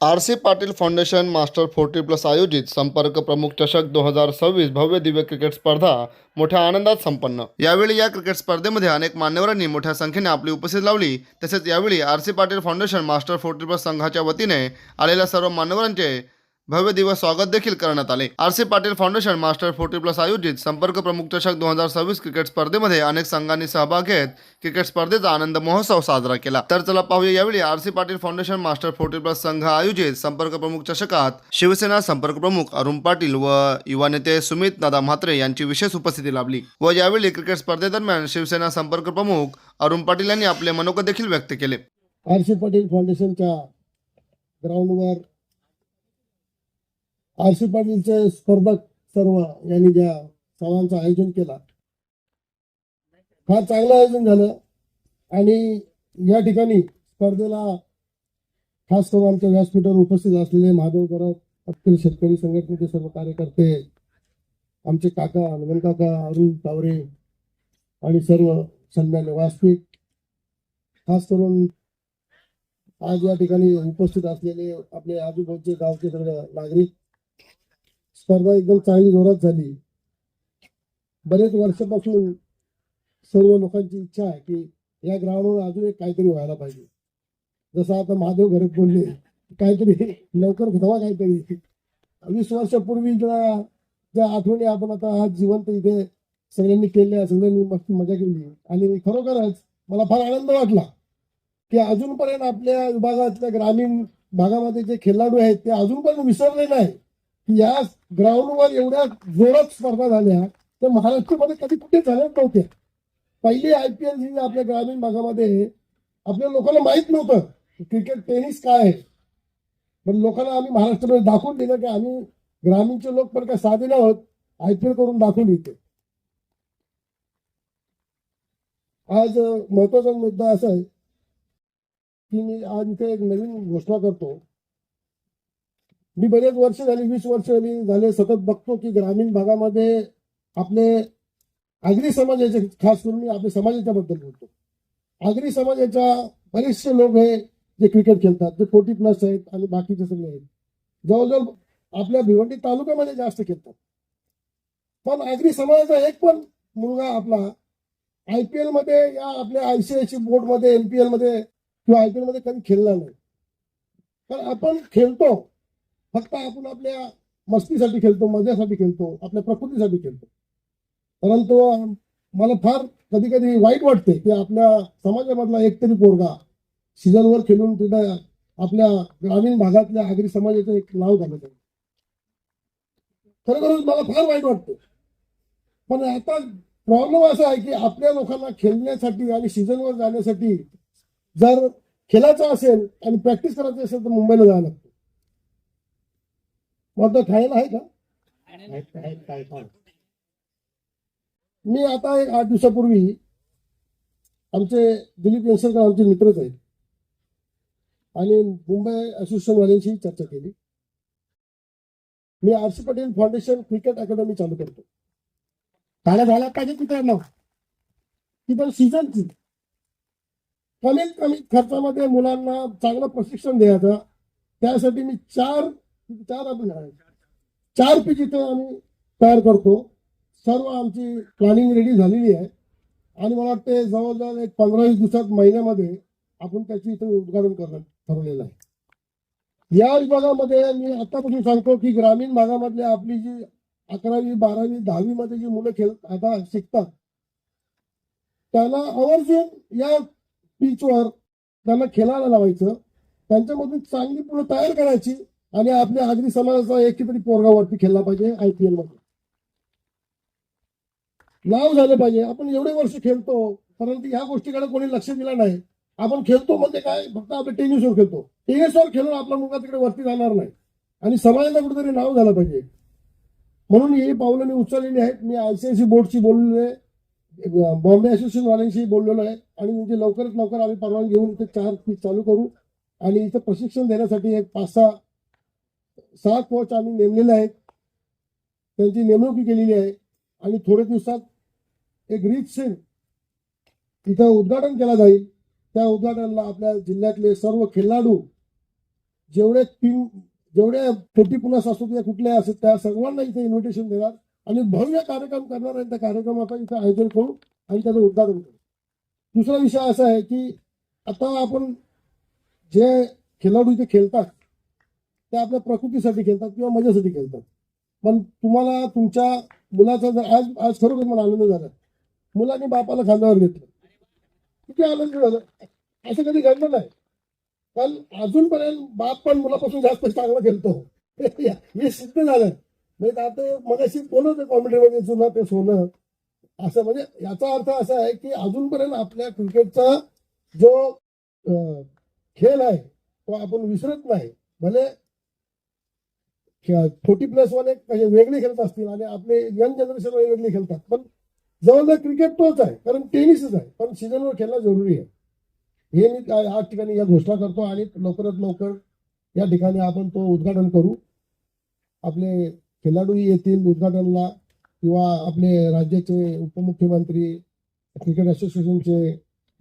RC. Patil foundation master 40+ आयोजित संपर्क प्रमुख चषक 2026 भव्य दिव्य क्रिकेट स्पर्धा मोठ्या आनंदात संपन्न। यावेळी या क्रिकेट स्पर्धेमध्ये अनेक मान्यवरांनी मोठ्या संख्येने आपली उपस्थिती लावली। तसेच यावेळी आर.सी. पाटील फाउंडेशन मास्टर 40+ संघाच्या वतीने आलेल्या सर्व मान्यवरांचे भव्य दिवस स्वागत देखील करण्यात आले। आर.सी. पाटील फाउंडेशन मास्टर 40+ आयोजित संपर्क प्रमुख चषक 2026 क्रिकेट स्पर्धेमध्ये अनेक संघांनी सहभाग घेत क्रिकेट स्पर्धेचा आनंद महोत्सव साजरा केला। तर चला पाहूया यावेळी आर.सी. पाटील फाउंडेशन मास्टर 40+ संघ आयोजित संपर्क प्रमुख चषकात शिवसेना संपर्क प्रमुख अरुण पाटील व युवा नेते सुमित दादा म्हात्रे यांची विशेष उपस्थिती लाभली व यावेळी क्रिकेट स्पर्धेदरम्यान शिवसेना संपर्क प्रमुख अरुण पाटील यांनी आपले मनोगत देखील व्यक्त केले। आर.सी. पाटील फाउंडेशनच्या ग्राउंडवर आर.सी. पाटीलचे स्पर्धक सर्व यांनी ज्या सभांचं आयोजन केला, फार चांगलं आयोजन झालं आणि या ठिकाणी स्पर्धेला खास करून आमच्या व्यासपीठावर उपस्थित असलेले महादेव करत, अखिल शेतकरी संघटनेचे सर्व कार्यकर्ते, आमचे काका हनुमान काका, अरुण तावरे आणि सर्व सन्मान्य व्यासपीठ, खास करून आज या ठिकाणी उपस्थित असलेले आपले आजूबाजूचे गावचे सगळे नागरिक, स्पर्धा एकदम चांगली जोरात झाली। बरेच वर्षापासून सर्व लोकांची इच्छा आहे की या ग्राउंडवर अजून एक काहीतरी व्हायला पाहिजे। जसं आता महादेव घरत बोलले, काहीतरी लवकर घडवा, काहीतरी 20 वर्षापूर्वी ज्या आठवणी आपण आता आज जिवंत इथे सगळ्यांनी केल्या, सगळ्यांनी मस्त मजा केली आणि खरोखरच मला फार आनंद वाटला की अजूनपर्यंत आपल्या विभागातल्या ग्रामीण भागामध्ये जे खेळाडू आहेत ते अजूनपर्यंत विसरले नाही की या ग्राउंडवर एवढ्या जोरात स्पर्धा झाल्या तर महाराष्ट्रामध्ये कधी कुठे झाल्या नव्हत्या। पहिली IPL ही आपल्या ग्रामीण भागामध्ये आपल्या लोकांना माहित नव्हतं क्रिकेट टेनिस काय आहे, पण लोकांना आम्ही महाराष्ट्रामध्ये दाखवून दिलं की आम्ही ग्रामीणचे लोक पण काय साधे नव्हत, IPL करून दाखवून येते। आज महत्वाचा मुद्दा असा आहे की मी आज इथे एक नवीन घोषणा करतो। मी बरेच वर्ष झाली, 20 वर्ष झाले सतत बघतो की ग्रामीण भागामध्ये आपले आगरी समाजाचे, खास करून मी आपल्या समाजाच्या बद्दल बोलतो, आगरी समाजाच्या बरेचसे लोक आहे जे क्रिकेट खेळतात, जे 40+ आहेत आणि बाकीचे सगळे आहेत, जवळजवळ आपल्या भिवंडी तालुक्यामध्ये जास्त खेळतात। पण आगरी समाजाचा एक पण मुलगा आपला IPL मध्ये या आपल्या ICICI बोर्ड मध्ये, NPL मध्ये किंवा IPL मध्ये कधी खेळला नाही। पण आपण खेळतो फक्त आपण आपल्या मस्तीसाठी खेळतो, मजासाठी खेळतो, आपल्या प्रकृतीसाठी खेळतो। परंतु मला फार कधी कधी वाईट वाटते की आपल्या समाजामधला एकतरी पोरगा सीझनवर खेळून तिथे आपल्या ग्रामीण भागातल्या आगरी समाजाचं एक नाव झालं पाहिजे। खरोखरच मला फार वाईट वाटतं। पण आता प्रॉब्लेम असा आहे की आपल्या लोकांना खेळण्यासाठी आणि सीझनवर जाण्यासाठी जर खेळायचं असेल आणि प्रॅक्टिस करायची असेल तर मुंबईला जायला लागतं। मग ठाण्याला आहे का? मी आता एक 8 दिवसापूर्वी आमचे दिलीप येसरकर आमचे मित्रच आहेत आणि मुंबई असोसिएशन वाल्यांशी चर्चा केली। मी R C. Patil foundation cricket academy चालू करतो। ठाण्यात झाला पाहिजे तिथं सीझनची कमीत कमी खर्चामध्ये मुलांना चांगलं प्रशिक्षण द्यायचं। त्यासाठी मी चार पिच इथं आम्ही तयार करतो। सर्व आमची प्लॅनिंग रेडी झालेली आहे आणि मला वाटते जवळजवळ एक 15-20 दिवसात, महिन्यामध्ये आपण त्याची इथं उद्घाटन करणं ठरवलेलं आहे। या विभागामध्ये मी आतापासून सांगतो की ग्रामीण भागामधल्या आपली जी 11वी 12वी 10वी मध्ये जी मुलं आता शिकतात त्यांना आवर्जून या पिचवर त्यांना खेळायला लावायचं, त्यांच्यामधून चांगली मुलं तयार करायची आणि आपल्या आगरी समाजाचा एकतरी पोरगावरती खेळला पाहिजे। IPL मध्ये नाव झालं पाहिजे। आपण एवढे वर्ष खेळतो परंतु ह्या गोष्टीकडे कोणी लक्ष दिलं नाही। आपण खेळतो म्हणजे काय, फक्त आपण टेनिसवर खेळतो, टेनिसवर खेळून आपला मुलगा तिकडे वरती जाणार नाही आणि समाजाला कुठेतरी नाव झालं पाहिजे। म्हणून ही पावलं मी उचललेली आहेत। मी ICICI बोर्डशी बोललेलो आहे, बॉम्बे असोसिएशन वाल्यांशी बोललेलो आहे आणि म्हणजे लवकरात लवकर आम्ही परवानगी घेऊन इथे 4 पीच चालू करू आणि इथं प्रशिक्षण देण्यासाठी एक 5-6 कोच आम्ही नेमलेले आहेत, त्यांची नेमणूक केलेली आहे आणि थोड्या दिवसात एक रिच सिंग इथं उद्घाटन केला जाईल। त्या उद्घाटनाला आपल्या जिल्ह्यातले सर्व खेळाडू जेवढे टीम जेवढे 40+ असो किंवा कुठले असतात त्या सर्वांना इथे इन्व्हिटेशन देणार आणि भव्य कार्यक्रम करणार आहे. त्या कार्यक्रमाचं इथे आयोजन करू आणि त्याचं उद्घाटन करू. दुसरा विषय असा आहे की आता आपण जे खेळाडू इथे खेळतात ते आपल्या प्रकृतीसाठी खेळतात किंवा मजेसाठी खेळतात. पण तुम्हाला तुमच्या मुलाचा जर आज खरोखर मला आनंद झाला, मुलांनी बापाला खांद्यावर घेतलं, किती आनंद झाला. असं कधी घडलं नाही, कारण अजूनपर्यंत बाप पण मुलापासून जास्त चांगला खेळतो. हे सिद्ध झालं. म्हणजे आता मगाशी बोलत कॉमेडीमध्ये सुद्धा ते सोनं असं, म्हणजे याचा अर्थ असा आहे की अजूनपर्यंत आपल्या क्रिकेटचा जो खेळ आहे तो आपण विसरत नाही. भले 40+ वाले काही वेगळे खेळत असतील आणि आपले यंग जनरेशन वेगळे खेळतात, पण जवळजवळ क्रिकेट तोच आहे, कारण टेनिसच आहे, पण सीझनवर खेळणं जरुरी आहे. हे मी आज ठिकाणी या घोषणा करतो आणि लवकरात लवकर या ठिकाणी आपण तो उद्घाटन करू. आपले खेळाडू येतील उद्घाटनला किंवा आपले राज्याचे उपमुख्यमंत्री, क्रिकेट असोसिएशनचे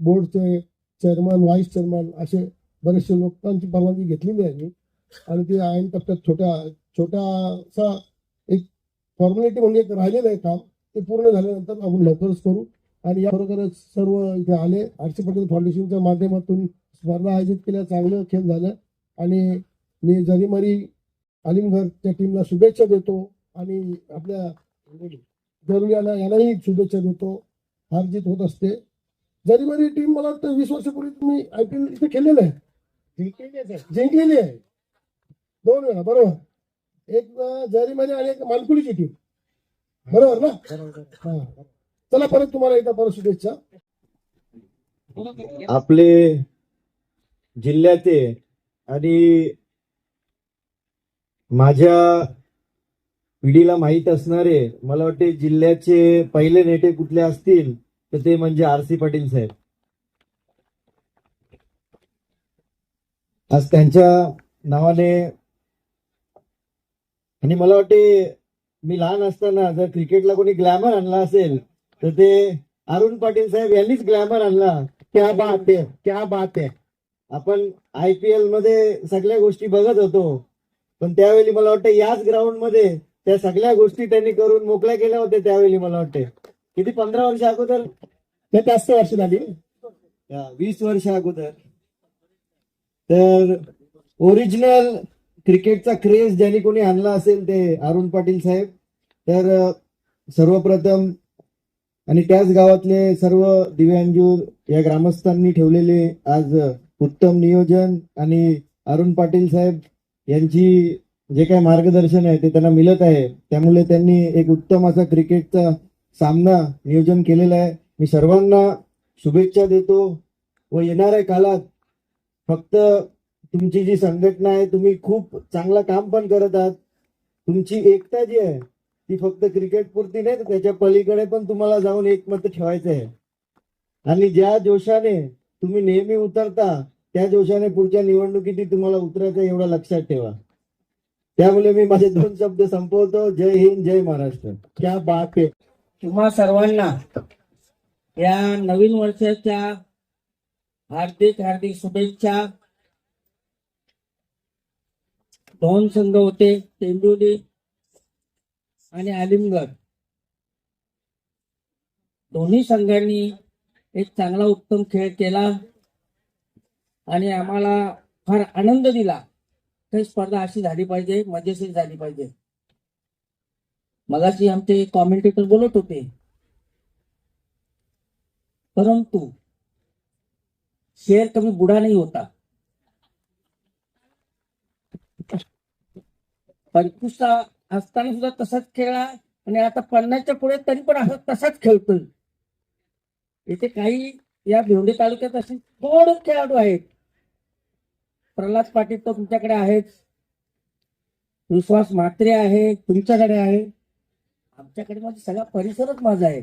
बोर्डचे चेअरमन, व्हाईस चेअरमन असे बरेचसे लोकांची परवानगी घेतलेली आहे मी. आणि ते ऐन टप्प्यात छोटासा एक फॉर्मॅलिटी म्हणजे एक राहिलेलं आहे काम, ते पूर्ण झाल्यानंतर आपण लवकरच करू. आणि याबरोबरच सर्व इथे आले आर.सी. पटेल फाउंडेशनच्या माध्यमातून स्पर्धा आयोजित केल्या, चांगलं खेळ झालं आणि मी जरीमरी आलिमगडच्या टीमला शुभेच्छा देतो आणि आपल्या जरुरीला यांनाही शुभेच्छा देतो. हार जीत होत असते. जरीमरी टीम मला वाटतं 20 वर्षापूर्वी तुम्ही IPL इथे खेळलेलं आहे, जिंकलेली आहे 2 वेळा, बरोबर. एक जरीमरी आणि एक मानकुलीची टीम, बरोबर ना? हा. चला परत तुम्हाला एकदा परत शुभेच्छा. आपले जिल्ह्याचे आणि माझ्या पिढीला माहीत असणारे मला वाटते जिल्ह्याचे पहिले नेते कुठले असतील तर ते म्हणजे आर.सी. पाटील साहेब. आज त्यांच्या नावाने, आणि मला वाटते मी लहान असताना जर क्रिकेटला कोणी ग्लॅमर आणला असेल तर ते अरुण पाटील साहेब यांनीच ग्लॅमर आणला. क्या बात आहे, क्या बात आहे. आपण IPL मध्ये सगळ्या गोष्टी बघत होतो, पण त्यावेळी मला वाटतं याच ग्राउंड मध्ये त्या सगळ्या गोष्टी त्यांनी करून मोकळ्या केल्या होत्या. त्यावेळी मला वाटते किती 15 वर्ष अगोदर, जास्त वर्ष झाली, 20 वर्ष अगोदर. तर ओरिजिनल क्रिकेटचा क्रेज ज्यांनी कोणी आणला असेल ते अरुण पाटील साहेब. तर सर्वप्रथम आणि त्याच गावातले सर्व दिव्यांजू या ग्रामस्थांनी ठेवलेले आज उत्तम नियोजन आणि अरुण पाटील साहेब यांची जे काही मार्गदर्शन आहे ते त्यांना मिळत आहे, त्यामुळे त्यांनी एक उत्तम असा क्रिकेटचा सामना नियोजन केलेला आहे. मी सर्वांना शुभेच्छा देतो व येणाऱ्या काळात फक्त तुमची जी संघटना आहे तुम्ही खूप चांगलं काम पण करत आहात. तुमची एकता जी आहे ती फक्त क्रिकेट पुरती नाही तर त्याच्या पलीकडे पण तुम्हाला जाऊन एकमत ठेवायचं आहे. आणि ज्या जोशाने तुम्ही नेहमी उतरता त्या जोशाने पुढच्या निवडणुकीत तुम्हाला उतरायचं एवढं लक्षात ठेवा. त्यामुळे मी माझे 2 शब्द संपवतो. जय हिंद, जय महाराष्ट्र. क्या बात आहे. तुम्हा सर्वांना या नवीन वर्षाच्या हार्दिक हार्दिक शुभेच्छा. 2 संघ होते, टेंबुर्ली आणि आलिमगड. दोन्ही संघांनी एक चांगला उत्तम खेळ केला आणि आम्हाला फार आनंद दिला. ही स्पर्धा अशी झाली पाहिजे, मजेशीर झाली पाहिजे. मगाशी आमचे कॉमेंटेटर बोलत होते, परंतु शेर कभी बुरा नहीं होता. 25 असताना सुद्धा तसाच खेळला आणि आता 50च्या पुढे तरी पण असं तसाच खेळतोय. इथे काही या भिवंडी तालुक्यात असे थोडे खेळाडू आहेत. प्रल्हाद पाटील तर तुमच्याकडे आहेत, विश्वास म्हात्रे आहे तुमच्याकडे आहे, आमच्याकडे माझा सगळा परिसरच माझा आहे.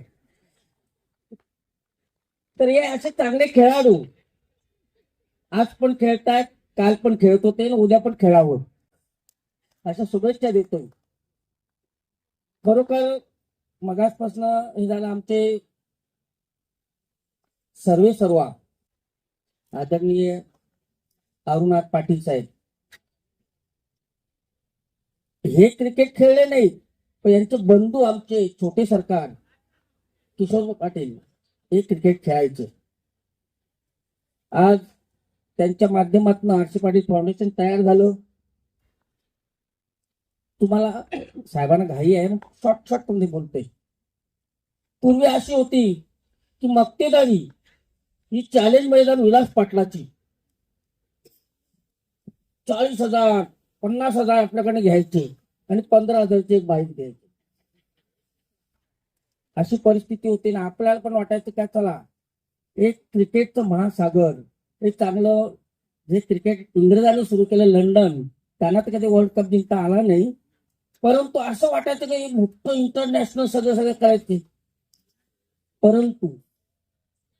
तर हे असे चांगले खेळाडू आज पण खेळतायत, काल पण खेळत होते, उद्या पण खेळावं अशा शुभेच्छा देतोय. खरोखर मगासपासून हे झालं आमचे सर्व आदरणीय अरुणाथ पाटील साहेब हे क्रिकेट खेळले नाही, पण यांचे बंधू आमचे छोटे सरकार किशोर पाटील हे क्रिकेट खेळायचे. आज त्यांच्या माध्यमातून आरसी पाटील फाउंडेशन तयार झालं. तुम्हाला साहेबांना घाई आहे, शॉर्ट मध्ये बोलते. पूर्वी अशी होती की मक्तेदारी ही चॅलेंज मैदान विलास पाटलाची 40,000 50,000 आपल्याकडे घ्यायचे आणि 15,000ची एक बाईक द्यायची. अशी परिस्थिती होती ना. आपल्याला पण वाटायचं काय, चला एक क्रिकेटचं महासागर, एक चांगलं जे क्रिकेट इंग्रजांनी सुरू केलं लंडन, त्यांना तर कधी वर्ल्ड कप जिंकता आला नाही, परंतु असं वाटायचं की एक मोठं इंटरनॅशनल सगळं करायचे. परंतु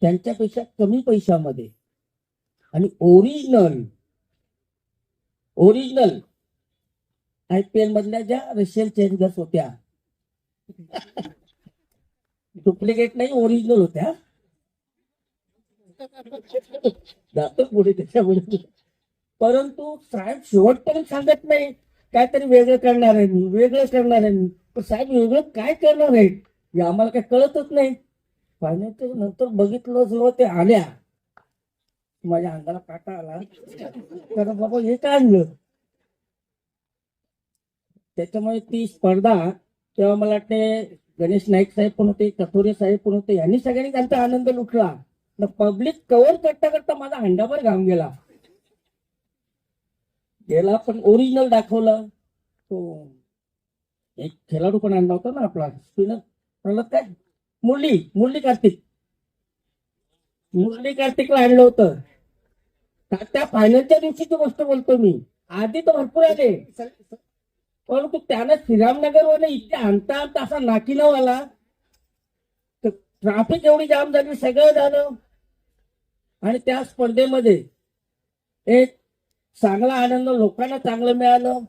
त्यांच्यापेक्षा कमी पैशामध्ये आणि ओरिजिनल IPL मधल्या ज्या रशियन चेंजर्स होत्या, डुप्लिकेट नाही, ओरिजिनल होत्या. जातो पुढे त्याच्यामुळे. परंतु साहेब शेवटपर्यंत सांगत नाही काहीतरी वेगळं करणार आहे मी, वेगळं करणार आहे मी. पण साहेब वेगळं काय करणार आहेत हे आम्हाला काही कळतच नाही. फायनल नंतर बघितलं जेव्हा ते आल्या, माझ्या अंगाला काटा आला. कारण बाबा हे काय आणलं. त्याच्यामुळे ती स्पर्धा तेव्हा मला वाटते गणेश नाईक साहेब पण होते, कथोरे साहेब पण होते, यांनी सगळ्यांनी त्यांचा आनंद लुटला. पब्लिक कव्हर करता करता माझा हंडाभर घाम गेला. पण ओरिजिनल दाखवलं. तो एक खेळाडू पण आणला होता ना आपला स्पिनर, म्हणलं काय मुरली कार्तिकला आणलं होतं. त्या फायनलच्या दिवशीची गोष्ट बोलतो मी. आधी तर भरपूर आले, परंतु त्यानं श्रीरामनगरवर इथे आणता असा नाकीनव आला, ट्रॅफिक एवढी जाम झाली, सगळं झालं. आणि त्या स्पर्धेमध्ये एक चांगला आनंद लोकांना चांगलं मिळालं.